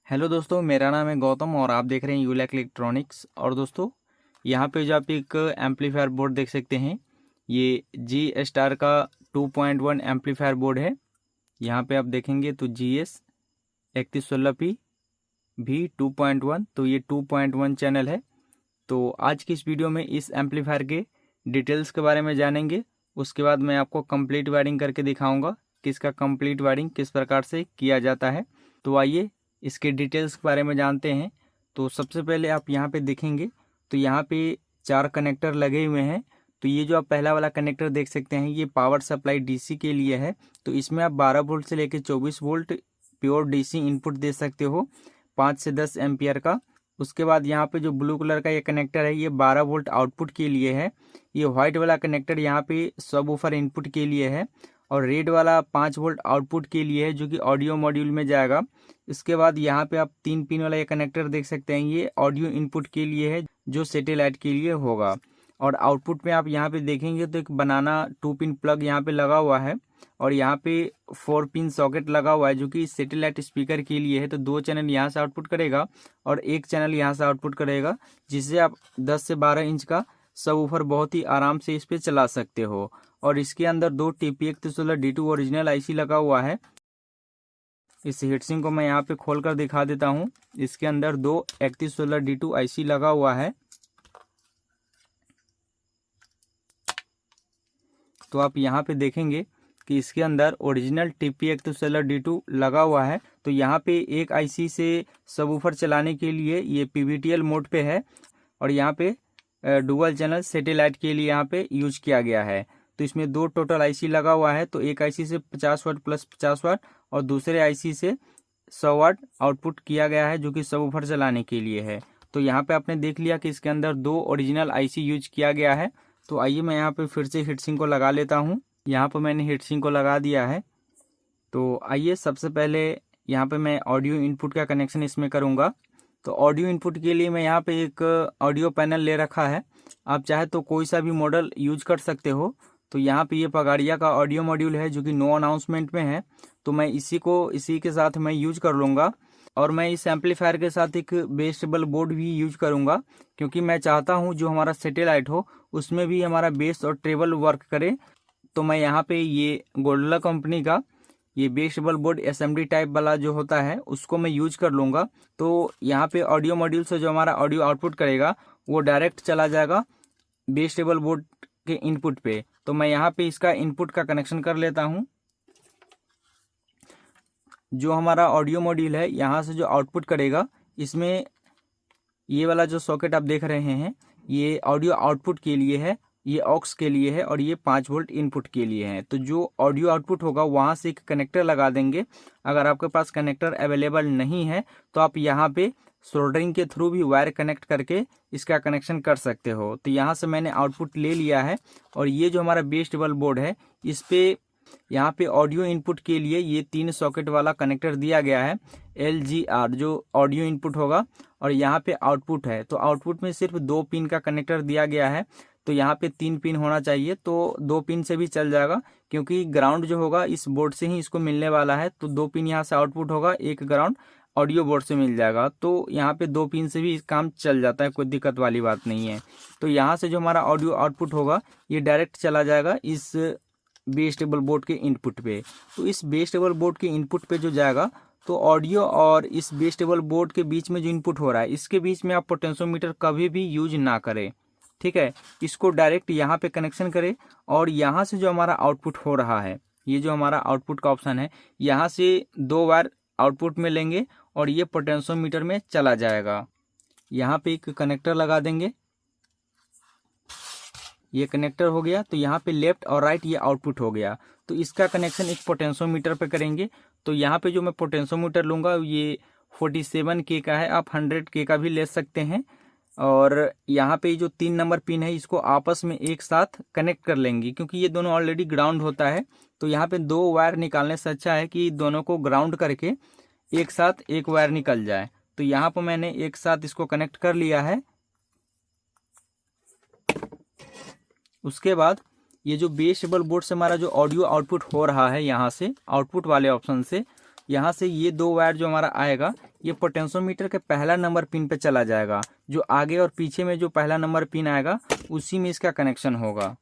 Hello दोस्तों, मेरा नाम है गौतम और आप देख रहे हैं यूलैक इलेक्ट्रॉनिक्स। और दोस्तों, यहाँ पे जो आप एक एम्पलीफायर बोर्ड देख सकते हैं, ये जी स्टार का 2.1 एम्पलीफायर बोर्ड है। यहाँ पे आप देखेंगे तो GS 3116P भी 2.1, तो ये 2.1 चैनल है। तो आज की इस वीडियो में इस एम्पलीफायर के डिटेल्स के बारे में जानेंगे। उसके बाद मैं आपको कंप्लीट वायरिंग करके दिखाऊंगा कि इसका कंप्लीट वायरिंग किस प्रकार से किया जाता है। तो आइए इसके डिटेल्स के बारे में जानते हैं। तो सबसे पहले आप यहाँ पे देखेंगे तो यहाँ पे 4 कनेक्टर लगे हुए हैं। तो ये जो आप पहला वाला कनेक्टर देख सकते हैं, ये पावर सप्लाई DC के लिए है। तो इसमें आप 12 वोल्ट से लेकर 24 वोल्ट प्योर DC इनपुट दे सकते हो, 5 से 10 एम्पियर का। उसके बाद यहाँ पे जो ब्लू कलर का ये कनेक्टर है, ये 12 वोल्ट आउटपुट के लिए है। ये व्हाइट वाला कनेक्टर यहाँ पे सब वूफर इनपुट के लिए है। और रेड वाला 5 वोल्ट आउटपुट के लिए है, जो कि ऑडियो मॉड्यूल में जाएगा। इसके बाद यहाँ पे आप 3 पिन वाला ये कनेक्टर देख सकते हैं, ये ऑडियो इनपुट के लिए है, जो सैटेलाइट के लिए होगा। और आउटपुट में आप यहाँ पे देखेंगे तो एक बनाना 2 पिन प्लग यहाँ पे लगा हुआ है। और यहाँ पे 4 पिन सॉकेट लगा हुआ है, जो कि सैटेलाइट स्पीकर के लिए है। तो 2 चैनल यहाँ से आउटपुट करेगा और 1 चैनल यहाँ से आउटपुट करेगा, जिससे आप 10 से 12 इंच का सबवूफर बहुत ही आराम से इस पे चला सकते हो। और इसके अंदर 2 TP3116D2 ओरिजिनल IC लगा हुआ है। इस हीटसिंक को मैं यहाँ पे खोल कर दिखा देता हूँ। इसके अंदर 2 3116D2 IC लगा हुआ है। तो आप यहाँ पे देखेंगे कि इसके अंदर ओरिजिनल TP3116D2 लगा हुआ है। तो यहाँ पे एक IC से सबवूफर चलाने के लिए ये PVTL मोड पे है। और यहाँ पे डुअल चैनल सैटेलाइट के लिए यहाँ पे यूज किया गया है। तो इसमें 2 टोटल IC लगा हुआ है। तो एक IC से 50 वाट प्लस 50 वाट और दूसरे IC से 100 वाट आउटपुट किया गया है, जो कि सबवूफर चलाने के लिए है। तो यहाँ पे आपने देख लिया कि इसके अंदर 2 ओरिजिनल IC यूज किया गया है। तो आइए मैं यहाँ पे फिर से हीटसिंक को लगा लेता हूँ। यहाँ पर मैंने हीटसिंक को लगा दिया है। तो आइए सबसे पहले यहाँ पे मैं ऑडियो इनपुट का कनेक्शन इसमें करूँगा। तो ऑडियो इनपुट के लिए मैं यहाँ पे एक ऑडियो पैनल ले रखा है। आप चाहे तो कोई सा भी मॉडल यूज कर सकते हो। तो यहाँ पे ये पगाड़िया का ऑडियो मॉड्यूल है, जो कि नो अनाउंसमेंट में है। तो मैं इसी के साथ मैं यूज कर लूँगा। और मैं इस एम्पलीफायर के साथ एक बेस टेबल बोर्ड भी यूज करूँगा, क्योंकि मैं चाहता हूँ जो हमारा सैटेलाइट हो उसमें भी हमारा बेस और ट्रेबल वर्क करे। तो मैं यहाँ पे ये गोल्डला कंपनी का ये base table board SMD type वाला जो होता है, उसको मैं यूज कर लूँगा। तो यहाँ पे ऑडियो मॉड्यूल से जो हमारा ऑडियो आउटपुट करेगा, वो डायरेक्ट चला जाएगा बेस टेबल बोर्ड के इनपुट पे। तो मैं यहाँ पे इसका इनपुट का कनेक्शन कर लेता हूँ। जो हमारा ऑडियो मॉड्यूल है, यहाँ से जो आउटपुट करेगा, इसमें ये वाला जो सॉकेट आप देख रहे हैं, ये ऑडियो आउटपुट के लिए है, ये ऑक्स के लिए है, और ये 5 वोल्ट इनपुट के लिए है। तो जो ऑडियो आउटपुट होगा वहाँ से एक कनेक्टर लगा देंगे। अगर आपके पास कनेक्टर अवेलेबल नहीं है तो आप यहाँ पे सोल्डरिंग के थ्रू भी वायर कनेक्ट करके इसका कनेक्शन कर सकते हो। तो यहाँ से मैंने आउटपुट ले लिया है। और ये जो हमारा बेस टेबल बोर्ड है, इस पे यहाँ पे ऑडियो इनपुट के लिए ये 3 सॉकेट वाला कनेक्टर दिया गया है, LGR जो ऑडियो इनपुट होगा। और यहाँ पे आउटपुट है, तो आउटपुट में सिर्फ 2 पिन का कनेक्टर दिया गया है। तो यहाँ पे 3 पिन होना चाहिए, तो 2 पिन से भी चल जाएगा, क्योंकि ग्राउंड जो होगा इस बोर्ड से ही इसको मिलने वाला है। तो 2 पिन यहाँ से आउटपुट होगा, एक ग्राउंड ऑडियो बोर्ड से मिल जाएगा। तो यहाँ पे 2 पिन से भी काम चल जाता है, कोई दिक्कत वाली बात नहीं है। तो यहाँ से जो हमारा ऑडियो आउटपुट होगा, ये डायरेक्ट चला जाएगा इस बेस टेबल बोर्ड के इनपुट पे। तो इस बेस टेबल बोर्ड के इनपुट पे जो जाएगा, तो ऑडियो और इस बेस टेबल बोर्ड के बीच में जो इनपुट हो रहा है, इसके बीच में आप पोटेंशियोमीटर कभी भी यूज ना करें, ठीक है। इसको डायरेक्ट यहाँ पे कनेक्शन करें। और यहाँ से जो हमारा आउटपुट हो रहा है, ये जो हमारा आउटपुट का ऑप्शन है, यहाँ से 2 वायर आउटपुट में लेंगे और ये पोटेंशियोमीटर में चला जाएगा। यहाँ पे एक कनेक्टर लगा देंगे, ये कनेक्टर हो गया। तो यहाँ पे लेफ्ट और राइट ये आउटपुट हो गया। तो इसका कनेक्शन एक पोटेंशियोमीटर पे करेंगे। तो यहाँ पे जो मैं पोटेंशियोमीटर लूँगा, ये 47K का है, आप 100K का भी ले सकते हैं। और यहाँ पे जो 3 नंबर पिन है, इसको आपस में एक साथ कनेक्ट कर लेंगे, क्योंकि ये दोनों ऑलरेडी ग्राउंड होता है। तो यहाँ पे 2 वायर निकालने से अच्छा है कि दोनों को ग्राउंड करके एक साथ एक वायर निकल जाए। तो यहाँ पर मैंने एक साथ इसको कनेक्ट कर लिया है। उसके बाद ये जो बेस टेबल बोर्ड से हमारा जो ऑडियो आउटपुट हो रहा है, यहाँ से आउटपुट वाले ऑप्शन से, यहाँ से ये 2 वायर जो हमारा आएगा, ये पोटेंशियोमीटर के पहला नंबर पिन पे चला जाएगा। जो आगे और पीछे में जो पहला नंबर पिन आएगा उसी में इसका कनेक्शन होगा।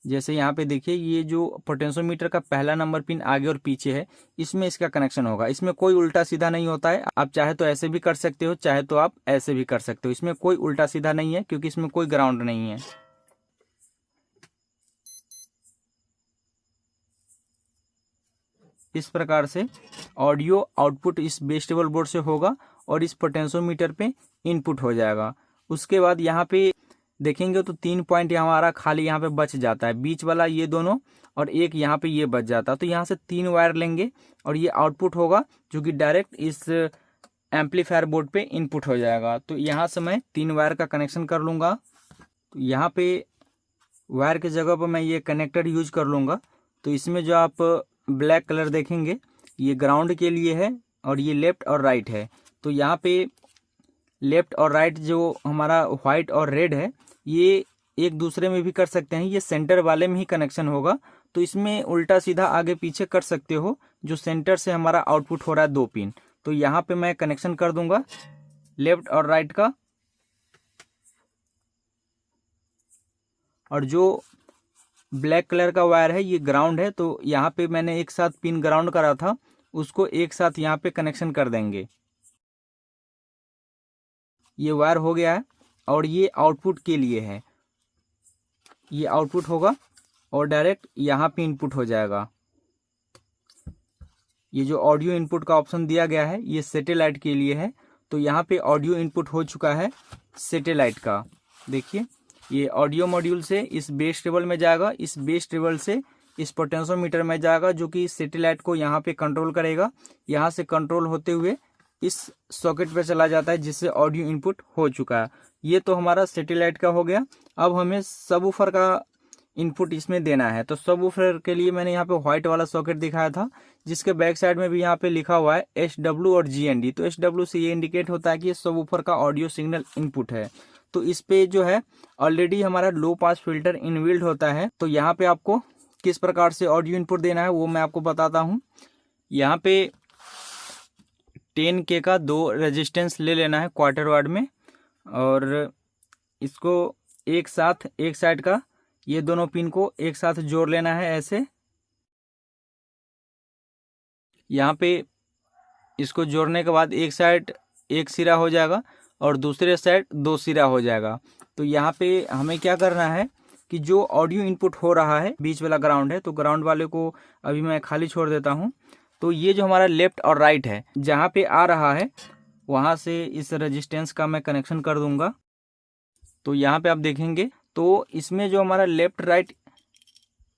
जैसे यहाँ पे देखिए, ये जो पोटेंशियोमीटर का पहला नंबर पिन आगे और पीछे है, इसमें इसका कनेक्शन होगा। इसमें कोई उल्टा सीधा नहीं होता है। आप चाहे तो ऐसे भी कर सकते हो, चाहे तो आप ऐसे भी कर सकते हो। इसमें कोई उल्टा सीधा नहीं है क्योंकि इसमें कोई ग्राउंड नहीं है। इस प्रकार से ऑडियो आउटपुट इस बेस टेबल बोर्ड से होगा और इस पोटेंशियोमीटर पे इनपुट हो जाएगा। उसके बाद यहाँ पे देखेंगे तो 3 पॉइंट हमारा खाली यहाँ पे बच जाता है, बीच वाला ये दोनों और एक यहाँ पे ये बच जाता है। तो यहाँ से 3 वायर लेंगे और ये आउटपुट होगा जो कि डायरेक्ट इस एम्पलीफायर बोर्ड पे इनपुट हो जाएगा। तो यहाँ से मैं 3 वायर का कनेक्शन कर लूँगा। तो यहाँ पे वायर की जगह पर मैं ये कनेक्टर यूज कर लूँगा। तो इसमें जो आप ब्लैक कलर देखेंगे ये ग्राउंड के लिए है और ये लेफ्ट और राइट है। तो यहाँ पे लेफ्ट और राइट जो हमारा व्हाइट और रेड है ये एक दूसरे में भी कर सकते हैं, ये सेंटर वाले में ही कनेक्शन होगा। तो इसमें उल्टा सीधा आगे पीछे कर सकते हो। जो सेंटर से हमारा आउटपुट हो रहा है 2 पिन, तो यहाँ पे मैं कनेक्शन कर दूंगा लेफ्ट और राइट का। और जो ब्लैक कलर का वायर है ये ग्राउंड है। तो यहाँ पे मैंने एक साथ पिन ग्राउंड करा था, उसको एक साथ यहाँ पे कनेक्शन कर देंगे। ये वायर हो गया है और ये आउटपुट के लिए है। ये आउटपुट होगा और डायरेक्ट यहाँ पे इनपुट हो जाएगा। ये जो ऑडियो इनपुट का ऑप्शन दिया गया है ये सैटेलाइट के लिए है। तो यहाँ पे ऑडियो इनपुट हो चुका है सैटेलाइट का। देखिए, ये ऑडियो मॉड्यूल से इस बेस टेबल में जाएगा, इस बेस टेबल से इस पोटेंशियोमीटर में जाएगा जो कि सैटेलाइट को यहाँ पे कंट्रोल करेगा। यहाँ से कंट्रोल होते हुए इस सॉकेट पे चला जाता है जिससे ऑडियो इनपुट हो चुका है। ये तो हमारा सैटेलाइट का हो गया। अब हमें सबवूफर का इनपुट इसमें देना है। तो सबवूफर के लिए मैंने यहाँ पे व्हाइट वाला सॉकेट दिखाया था जिसके बैक साइड में भी यहाँ पे लिखा हुआ है SW और GND। तो SW से ये इंडिकेट होता है कि ये सबवूफर का ऑडियो सिग्नल इनपुट है। तो इस पे जो है ऑलरेडी हमारा लो पास फिल्टर इनबिल्ट होता है। तो यहाँ पे आपको किस प्रकार से ऑडियो इनपुट देना है वो मैं आपको बताता हूँ। यहाँ पे 10K का 2 रेजिस्टेंस ले लेना है क्वार्टर वाट में और इसको एक साथ एक साइड का ये दोनों पिन को एक साथ जोड़ लेना है ऐसे। यहाँ पे इसको जोड़ने के बाद एक साइड एक सिरा हो जाएगा और दूसरे साइड 2 सिरा हो जाएगा। तो यहाँ पे हमें क्या करना है कि जो ऑडियो इनपुट हो रहा है बीच वाला ग्राउंड है, तो ग्राउंड वाले को अभी मैं खाली छोड़ देता हूँ। तो ये जो हमारा लेफ्ट और राइट है जहाँ पे आ रहा है वहाँ से इस रेजिस्टेंस का मैं कनेक्शन कर दूंगा। तो यहाँ पे आप देखेंगे तो इसमें जो हमारा लेफ्ट राइट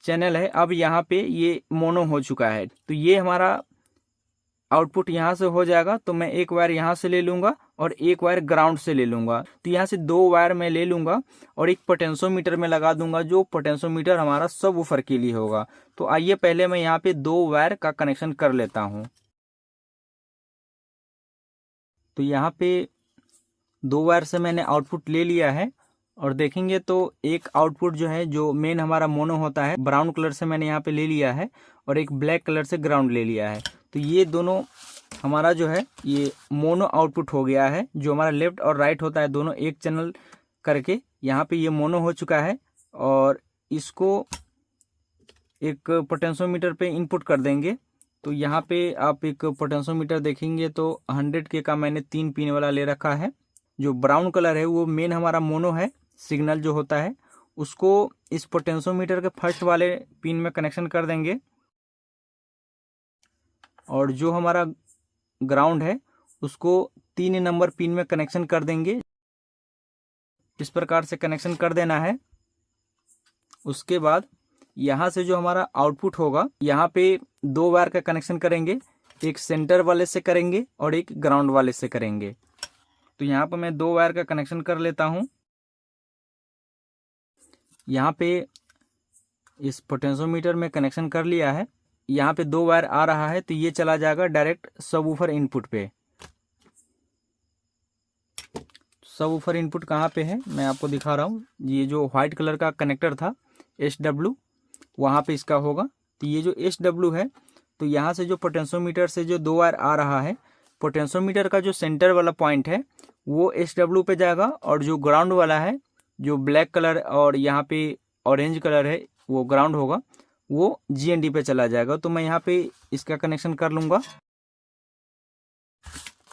चैनल है अब यहाँ पे ये मोनो हो चुका है। तो ये हमारा आउटपुट यहाँ से हो जाएगा। तो मैं एक वायर यहाँ से ले लूँगा और एक वायर ग्राउंड से ले लूँगा। तो यहाँ से 2 वायर मैं ले लूँगा और एक पोटेंशियोमीटर में लगा दूंगा जो पोटेंशियोमीटर हमारा सबवूफर के लिए होगा। तो आइए पहले मैं यहाँ पे 2 वायर का कनेक्शन कर लेता हूँ। तो यहाँ पे 2 वायर से मैंने आउटपुट ले लिया है और देखेंगे तो एक आउटपुट जो है जो मेन हमारा मोनो होता है ब्राउन कलर से मैंने यहाँ पे ले लिया है और एक ब्लैक कलर से ग्राउंड ले लिया है। तो ये दोनों हमारा जो है ये मोनो आउटपुट हो गया है। जो हमारा लेफ्ट और राइट होता है दोनों एक चैनल करके यहाँ पे ये मोनो हो चुका है और इसको एक पोटेंशियोमीटर पे इनपुट कर देंगे। तो यहाँ पे आप एक पोटेंशियोमीटर देखेंगे तो 100K का मैंने 3 पिन वाला ले रखा है। जो ब्राउन कलर है वो मेन हमारा मोनो है, सिग्नल जो होता है उसको इस पोटेंशियोमीटर के फर्स्ट वाले पिन में कनेक्शन कर देंगे और जो हमारा ग्राउंड है उसको 3 नंबर पिन में कनेक्शन कर देंगे। इस प्रकार से कनेक्शन कर देना है। उसके बाद यहाँ से जो हमारा आउटपुट होगा यहाँ पे 2 वायर का कनेक्शन करेंगे, एक सेंटर वाले से करेंगे और एक ग्राउंड वाले से करेंगे। तो यहाँ पर मैं 2 वायर का कनेक्शन कर लेता हूँ। यहाँ पे इस पोटेंशियोमीटर में कनेक्शन कर लिया है। यहाँ पे 2 वायर आ रहा है तो ये चला जाएगा डायरेक्ट सबवूफर इनपुट पे। सबवूफर इनपुट कहाँ पे है मैं आपको दिखा रहा हूँ। ये जो व्हाइट कलर का कनेक्टर था SW वहाँ पे इसका होगा। तो ये जो SW है तो यहाँ से जो पोटेंशियोमीटर से जो 2 वायर आ रहा है पोटेंशियोमीटर का जो सेंटर वाला पॉइंट है वो SW पे जाएगा, और जो ग्राउंड वाला है, जो ब्लैक कलर और यहाँ पे ऑरेंज कलर है, वो ग्राउंड होगा, वो GND पे चला जाएगा। तो मैं यहाँ पे इसका कनेक्शन कर लूँगा।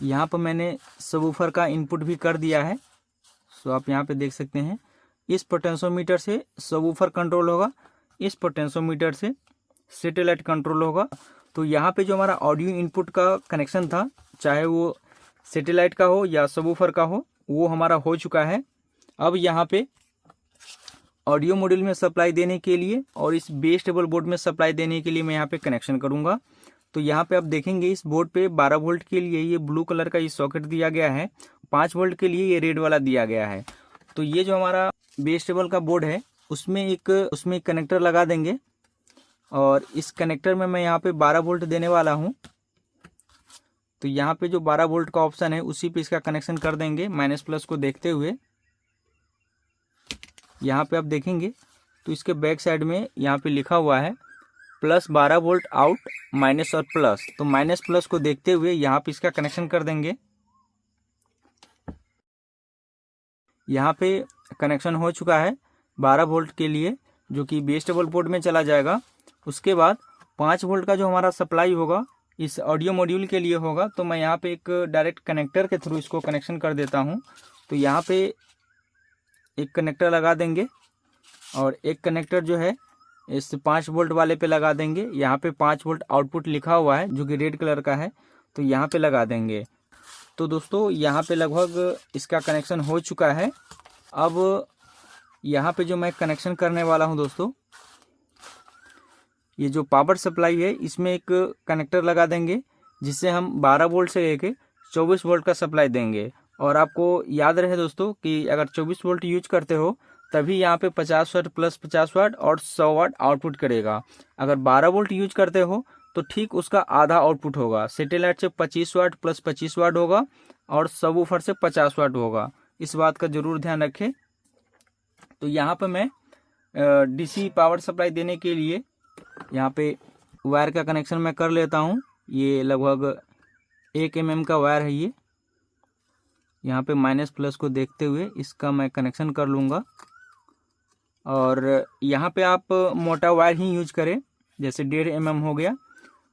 यहाँ पर मैंने सबवूफर का इनपुट भी कर दिया है। सो आप यहाँ पे देख सकते हैं, इस पोटेंशियोमीटर से सबवूफर कंट्रोल होगा, इस पोटेंशियोमीटर से सैटेलाइट कंट्रोल होगा। तो यहाँ पे जो हमारा ऑडियो इनपुट का कनेक्शन था, चाहे वो सैटेलाइट का हो या सबवूफर का हो, वो हमारा हो चुका है। अब यहाँ पे ऑडियो मॉड्यूल में सप्लाई देने के लिए और इस बेस टेबल बोर्ड में सप्लाई देने के लिए मैं यहाँ पे कनेक्शन करूँगा। तो यहाँ पे आप देखेंगे इस बोर्ड पे 12 वोल्ट के लिए ये ब्लू कलर का ये सॉकेट दिया गया है, 5 वोल्ट के लिए ये रेड वाला दिया गया है। तो ये जो हमारा बेस टेबल का बोर्ड है उसमें एक कनेक्टर लगा देंगे, और इस कनेक्टर में मैं यहाँ पे 12 वोल्ट देने वाला हूँ। तो यहाँ पे जो 12 वोल्ट का ऑप्शन है उसी पे इसका कनेक्शन कर देंगे, माइनस प्लस को देखते हुए। यहाँ पे आप देखेंगे तो इसके बैक साइड में यहाँ पे लिखा हुआ है प्लस 12 वोल्ट आउट, माइनस और प्लस। तो माइनस प्लस को देखते हुए यहाँ पे इसका कनेक्शन कर देंगे। यहाँ पे कनेक्शन हो चुका है 12 वोल्ट के लिए, जो कि बेस टेबल बोर्ड में चला जाएगा। उसके बाद 5 वोल्ट का जो हमारा सप्लाई होगा इस ऑडियो मॉड्यूल के लिए होगा। तो मैं यहाँ पे एक डायरेक्ट कनेक्टर के थ्रू इसको कनेक्शन कर देता हूँ। तो यहाँ पे एक कनेक्टर लगा देंगे, और एक कनेक्टर जो है इस 5 वोल्ट वाले पे लगा देंगे। यहाँ पे 5 वोल्ट आउटपुट लिखा हुआ है जो कि रेड कलर का है, तो यहाँ पे लगा देंगे। तो दोस्तों यहाँ पे लगभग इसका कनेक्शन हो चुका है। अब यहाँ पे जो मैं कनेक्शन करने वाला हूँ दोस्तों, ये जो पावर सप्लाई है इसमें एक कनेक्टर लगा देंगे, जिससे हम 12 वोल्ट से लेके 24 वोल्ट का सप्लाई देंगे। और आपको याद रहे दोस्तों कि अगर 24 वोल्ट यूज करते हो तभी यहाँ पे 50 वाट प्लस 50 वाट और 100 वाट आउटपुट करेगा। अगर 12 वोल्ट यूज करते हो तो ठीक उसका आधा आउटपुट होगा। सैटेलाइट से 25 वाट प्लस 25 वाट होगा और सबवूफर से 50 वाट होगा। इस बात का जरूर ध्यान रखें। तो यहाँ पे मैं DC पावर सप्लाई देने के लिए यहाँ पे वायर का कनेक्शन मैं कर लेता हूँ। ये लगभग 1 mm का वायर है ये। यहाँ पे माइनस प्लस को देखते हुए इसका मैं कनेक्शन कर लूँगा। और यहाँ पे आप मोटा वायर ही यूज करें, जैसे 1.5 mm हो गया,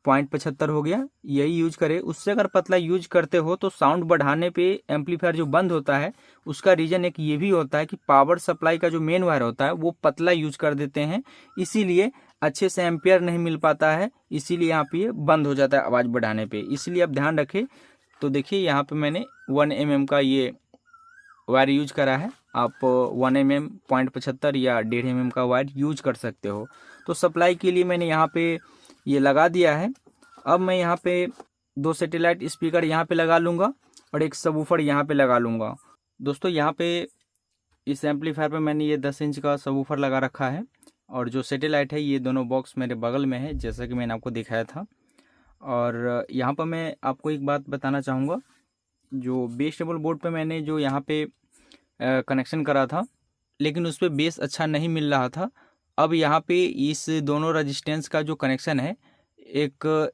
0.75 हो गया, यही यूज करें। उससे अगर पतला यूज करते हो तो साउंड बढ़ाने पे एम्पलीफायर जो बंद होता है उसका रीजन एक ये भी होता है कि पावर सप्लाई का जो मेन वायर होता है वो पतला यूज कर देते हैं, इसीलिए अच्छे से एम्पियर नहीं मिल पाता है, इसीलिए यहाँ पे ये बंद हो जाता है आवाज़ बढ़ाने पे। इसलिए आप ध्यान रखें। तो देखिए यहाँ पे मैंने 1 mm का ये वायर यूज करा है। आप 1 mm, 0.75 या 1.5 mm का वायर यूज कर सकते हो। तो सप्लाई के लिए मैंने यहाँ पे ये लगा दिया है। अब मैं यहाँ पे 2 सैटेलाइट स्पीकर यहाँ पे लगा लूँगा और एक सबवूफर यहाँ पे लगा लूँगा। दोस्तों यहाँ पे इस एम्पलीफायर पे मैंने ये 10 इंच का सबवूफर लगा रखा है, और जो सैटेलाइट है ये दोनों बॉक्स मेरे बगल में है, जैसा कि मैंने आपको दिखाया था। और यहाँ पर मैं आपको एक बात बताना चाहूँगा, जो बेस टेबल बोर्ड पे मैंने जो यहाँ पे कनेक्शन करा था, लेकिन उस पर बेस अच्छा नहीं मिल रहा था। अब यहाँ पे इस दोनों रजिस्टेंस का जो कनेक्शन है, एक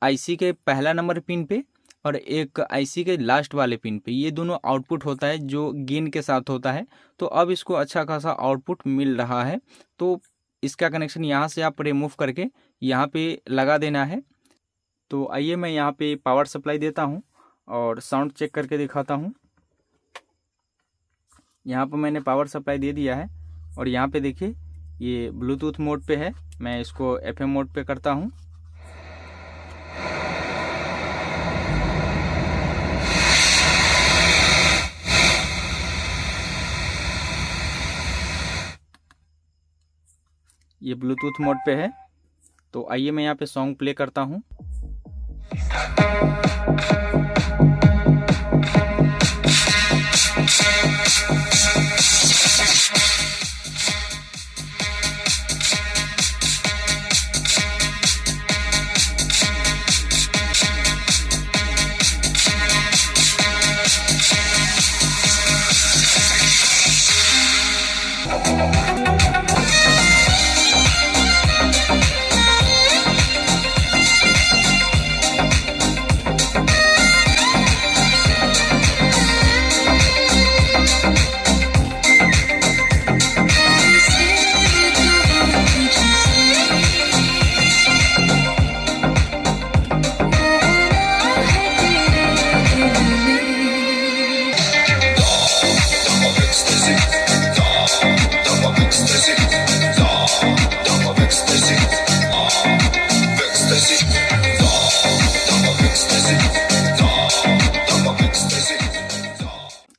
IC के पहला नंबर पिन पे और एक IC के लास्ट वाले पिन पे, ये दोनों आउटपुट होता है जो गेन के साथ होता है। तो अब इसको अच्छा खासा आउटपुट मिल रहा है। तो इसका कनेक्शन यहाँ से आप रिमूव करके यहाँ पे लगा देना है। तो आइए मैं यहाँ पे पावर सप्लाई देता हूँ और साउंड चेक करके दिखाता हूँ। यहाँ पर मैंने पावर सप्लाई दे दिया है, और यहाँ पे देखिए ये ब्लूटूथ मोड पे है। मैं इसको FM मोड पे करता हूँ। ये ब्लूटूथ मोड पे है। तो आइए मैं यहाँ पे सॉन्ग प्ले करता हूँ।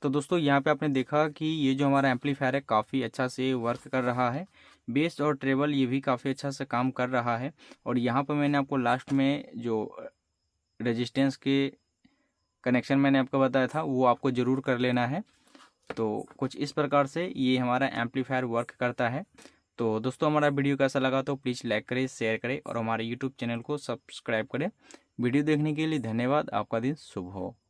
तो दोस्तों यहाँ पे आपने देखा कि ये जो हमारा एम्पलीफायर है काफ़ी अच्छा से वर्क कर रहा है। बेस और ट्रेबल ये भी काफ़ी अच्छा से काम कर रहा है। और यहाँ पर मैंने आपको लास्ट में जो रेजिस्टेंस के कनेक्शन मैंने आपको बताया था वो आपको ज़रूर कर लेना है। तो कुछ इस प्रकार से ये हमारा एम्पलीफायर वर्क करता है। तो दोस्तों हमारा वीडियो कैसा लगा तो प्लीज़ लाइक करें, शेयर करें और हमारे यूट्यूब चैनल को सब्सक्राइब करें। वीडियो देखने के लिए धन्यवाद। आपका दिन शुभ हो।